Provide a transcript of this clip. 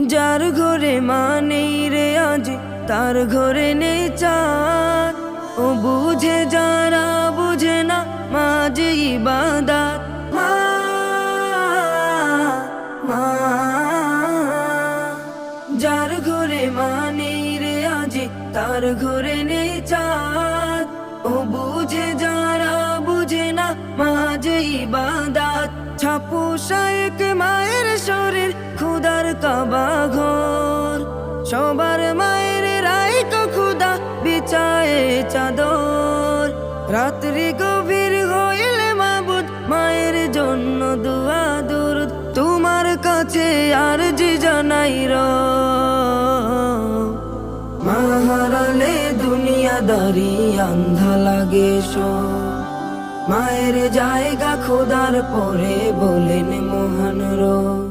যার ঘরে মা নেই রে আজ তার ঘরে নেই চাঁদ। ও বুঝে যারা বুঝে না মা যে ইবাদত। মা মা যার ঘরে মা নেই রে আজ তার ঘরে নেই চাঁদ। ও বুঝে যারা বুঝে না মা যে ইবাদত। ছাপু শায়েক মায়ের শরীর খুদার কাবা ঘর। সবার মায়ের রাইকা খুদা বিছায়ে চাদর। রাত্রি গভীর হইলে মাবুদ মায়ের জন্য দুয়া দুরুদ তোমার কাছে আরজি জানাই মা হারালে দুনিয়াদারি আন্ধা লাগে সব। মায়ের জায়গা খোদার পরে বলেন মহান রব।